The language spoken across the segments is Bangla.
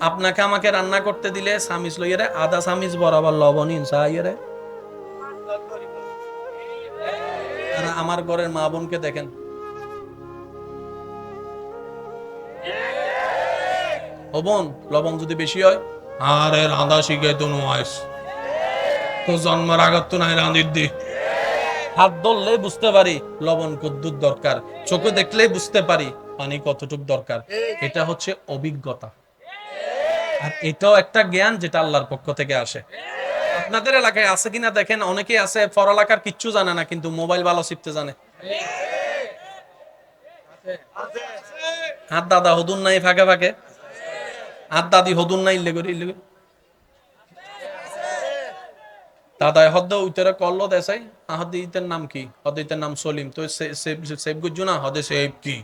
আপনাকে আমাকে রান্না করতে দিলে সামিজ লইয়ারে আধা সামিজ বরাবর লবণ ইনসা আইয়ারে, আর আমার ঘরের মা বোনকে দেখেন, ও বোন লবণ যদি বেশি হয়, আরে রাঁধা শিখে তো নোয়াইস তো জন্মের আগত তো নাই রাঁধির দি। হাত ধরলেই বুঝতে পারি লবণ কতটুক দরকার, চোখে দেখলেই বুঝতে পারি পানি কতটুক দরকার। এটা হচ্ছে অভিজ্ঞতা, আর এটাও একটা জ্ঞান যেটা আল্লাহর পক্ষ থেকে আসে। আপনাদের এলাকায় আছে কিনা দেখেন, অনেকেই আছে পড়ালেখার কিচ্ছু জানে না কিন্তু মোবাইল ভালো শিখতে জানে। হাত দাদা হদুন নাই ফাঁকে ফাঁকে, হাত দাদি হদুন নাই ইল্লে করে ইল্লে করে দাদায় হদ্দ উইতরে করলো দেশাই আহদিতের নাম কি, হদিতের নাম সলিম, তো সেভ গুজু না হদে সেভ কি,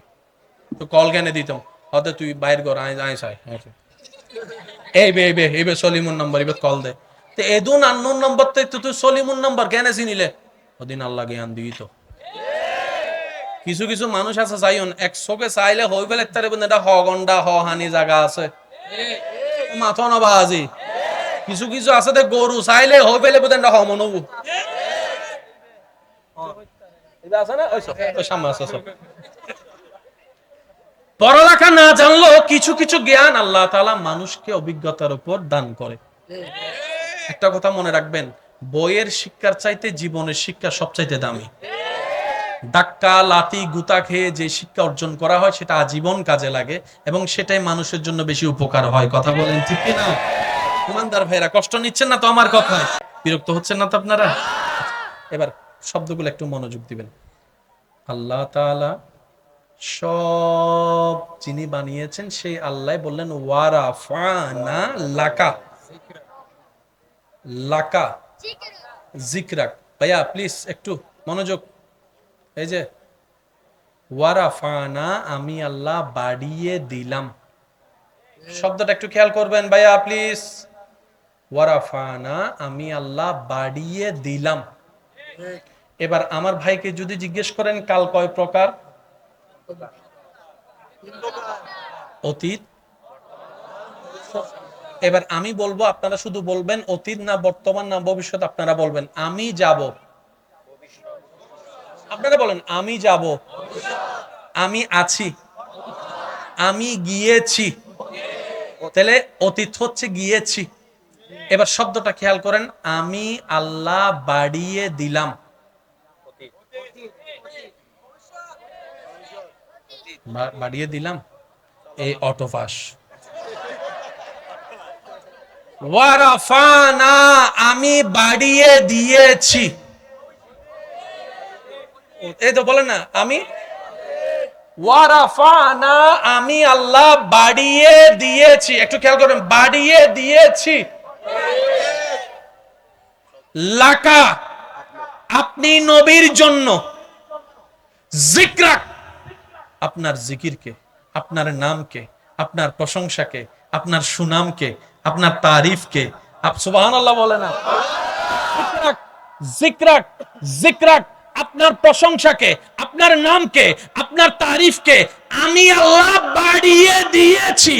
তো কল কেনে দিতাম হদে তুই বাইর কর আই আই চাই এই বে সলিমুর নাম্বার এবার কল দে, তো এদুন আন্নুর নাম্বার তো তুই সলিমুর নাম্বার কেনে চিনিলে, ওদিন আল্লাহ জ্ঞান দিই তো। কিছু কিছু মানুষ আছে চাইন এক চোখে চাইলে হই পেলে তার এটা হ গন্ডা হ হানি জায়গা আছে মাথা না বাজি। কিছু কিছু আছে দে গরু চাইলে হই পেলে বোধ হ মনবু আছে না ওই সামনে আছে সব। পড়ালেখা না জানলেও কিছু কিছু জ্ঞান আল্লাহ তাআলা মানুষকে অভিজ্ঞতার উপর দান করে। একটা কথা মনে রাখবেন, বইয়ের শিক্ষার চাইতে জীবনের শিক্ষা সবচাইতে দামি। ধাক্কা লাথি গুতা খেয়ে যে শিক্ষা অর্জন করা হয় সেটা আজীবন কাজে লাগে এবং সেটাই মানুষের জন্য বেশি উপকার হয়। কথা বলেন ঠিক কি না? ইমানদার ভাইরা কষ্ট নিচ্ছেন না তো আমার কথায়? বিরক্ত হচ্ছেন না তো আপনারা? এবার শব্দগুলো একটু মনোযোগ দিবেন। আল্লাহ তাআলা সব যিনি বানিয়েছেন সেই আল্লাহ বললেন ওয়ারাফানা লাকা লাকা জিকরাক। ভাইয়া প্লিজ একটু মনোযোগ। এই যে ওয়ারাফানা আমি আল্লাহ বাড়িয়ে দিলাম, শব্দটা একটু খেয়াল করবেন ভাইয়া প্লিজ। ওয়ারাফানা আমি আল্লাহ বাড়িয়ে দিলাম। এবার আমার ভাইকে যদি জিজ্ঞেস করেন কাল কয় প্রকার, অতীত। এবার আমি বলবো আপনারা শুধু বলবেন অতীত না বর্তমান না ভবিষ্যৎ, আপনারা বলবেন আমি যাব, আপনারা বলেন আমি যাব, আমি আছি, আমি গিয়েছি, তাহলে অতীত হচ্ছে গিয়েছি। এবার শব্দটা খেয়াল করেন, আমি আল্লাহ বাড়িয়ে দিলাম, বাড়িয়ে দিলাম এই অটোপাস। ওয়ারাফানা আমি বাড়িয়ে দিয়েছি, এই তো বলেন না আমি ওয়ারাফানা আমি আল্লাহ বাড়িয়ে দিয়েছি, একটু খেয়াল করেন বাড়িয়ে দিয়েছি। লাকা আপনি নবীর জন্য, জিকরাক আপনার জিকিরকে, আপনার নামকে, আপনার প্রশংসাকে, আপনার সুনামকে, আপনার তারিফকে, সুবহানাল্লাহ বলে না, জিকরাক জিকরাক জিকরাক আপনার প্রশংসাকে, আপনার নামকে, আপনার তারিফকে আমি আল্লাহ বাড়িয়ে দিয়েছি,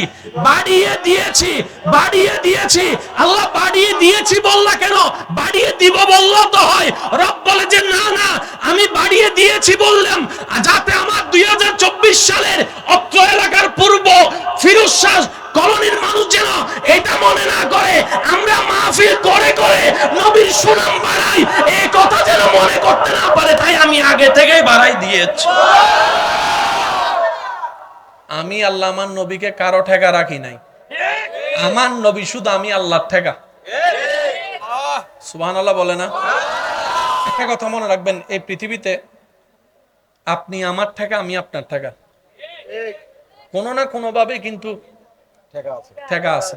বাড়িয়ে দিয়েছি, বাড়িয়ে দিয়েছি। আল্লাহ বাড়িয়ে দিয়েছি বললা কেন? বাড়িয়ে দিব বললেও তো হয়। রব বলে যে না না আমি বাড়িয়ে দিয়েছি বললাম যাতে আমার 2024 সালের অত্র এলাকার পূর্ব ফিরোজ শাহ কলোনির মানুষ যেন এটা মনে না করে আমরা মাহফিল করে করে নবীর সুনাম বাড়াই, এই কথা যেন মনে করতে না পারে, তাই আমি আগে থেকেই বাড়াই দিয়েছি। আমি আল্লাহ আমার নবীকে কারো ঠেকা রাখি নাই, আমার নবী শুধু আমি আল্লাহর ঠেকা। সুবহানাল্লাহ বলে না? একটা কথা মনে রাখবেন, এই পৃথিবীতে আপনি আমার ঠেকা আমি আপনার ঠেকা, কোনো না কোনো ভাবে কিন্তু ঠেকা আছে।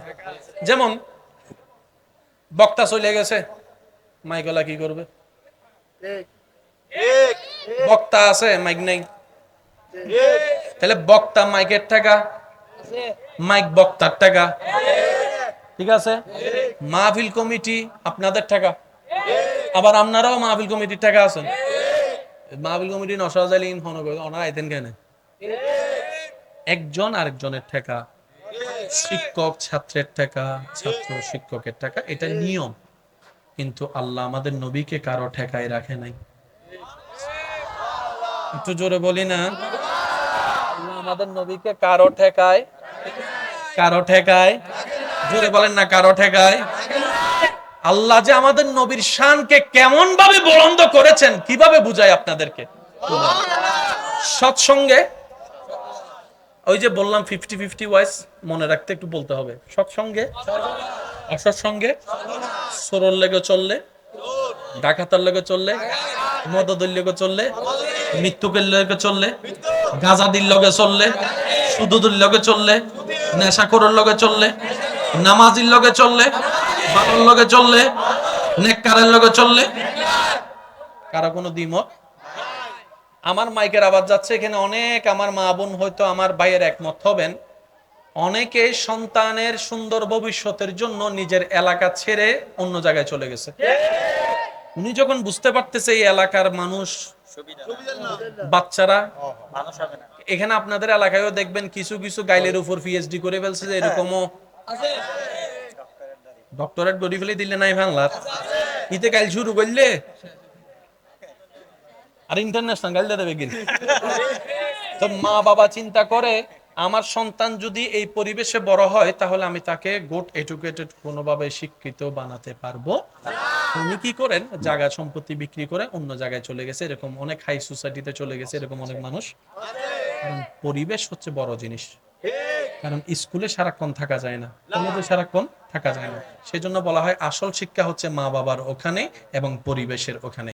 যেমন বক্তা চলে গেছে, মাইকলা কি করবে? বক্তা আছে মাইক নাই, তাহলে বক্তা মাইকের টাকা, মাইক বক্তার টাকা, ঠিক আছে? মাহফিল কমিটি আপনাদের টাকা, আবার আপনারাও মাহফিল কমিটির টাকা আছেন। মাহফিল কমিটি নসরাজালিন ওনারা আইতেন কেন? একজন আরেকজনের টাকা। শিক্ষক ছাত্রের টাকা, ছাত্র শিক্ষকের টাকা, এটা নিয়ম। কিন্তু আল্লাহ আমাদের নবীকে কারো ঠেকায় রাখে নাই। একটু জোরে বলি না, আল্লাহ আমাদের নবীকে কারো ঠেকায়, জোরে বলেন না, কারো ঠেকায়। আল্লাহ যে আমাদের নবীর শানকে কেমন ভাবে বুলন্দ করেছেন, কিভাবে বুঝাই আপনাদেরকে। সৎসঙ্গে, ওই যে বললাম 50-50 ওয়াইজ মনে রাখতে একটু বলতে হবে। সৎসঙ্গে, অসৎসঙ্গে, সরল লেগে চললে, ডাকাতার লেগে চললে, মদদের লেগে চললে, মৃত্যুকের লেগে চললে, গাজাদির লগে চললে, সুদুদুর লগে চললে, নেশাখোরের লগে চললে, নামাজির লগে চললে, বাবার লগে চললে, নেককারের লগে চললে, কারো কোনো দ্বিমত? আমার মাইকের আওয়াজ যাচ্ছে, এখানে অনেক আমার মা বোন হয়তো আমার ভাইয়ের একমত হবেন। অনেকে সন্তানের সুন্দর ভবিষ্যতের জন্য নিজের এলাকা ছেড়ে অন্য জায়গায় চলে গেছে। উনি যখন বুঝতে পারতেছে এই এলাকার মানুষ, বাচ্চারা, এখানে আপনাদের এলাকায়ও দেখবেন কিছু কিছু গাইলের উপর পিএইচডি করে ফেলছে, যে এরকমও ডক্টরেট করে ফেলে দিলে নাই বাংলার ইতে গাইল শুরু করলে আর ইন্টারন্যাশনাল গাইল দেবে কিন্তু। তো মা বাবা চিন্তা করে আমার সন্তান যদি এই পরিবেশে বড় হয় তাহলে আমি তাকে গুড এডুকেটেড কোনোভাবে শিক্ষিত বানাতে পারবো। উনি কি করেন, জায়গা সম্পত্তি বিক্রি করে অন্য জায়গায় চলে গেছে, এরকম অনেক হাই সোসাইটিতে চলে গেছে, এরকম অনেক মানুষ। কারণ পরিবেশ হচ্ছে বড় জিনিস। কারণ স্কুলে সারাক্ষণ থাকা যায় না, কলেজে সারাক্ষণ থাকা যায় না। সেজন্য বলা হয় আসল শিক্ষা হচ্ছে মা বাবার ওখানে এবং পরিবেশের ওখানে।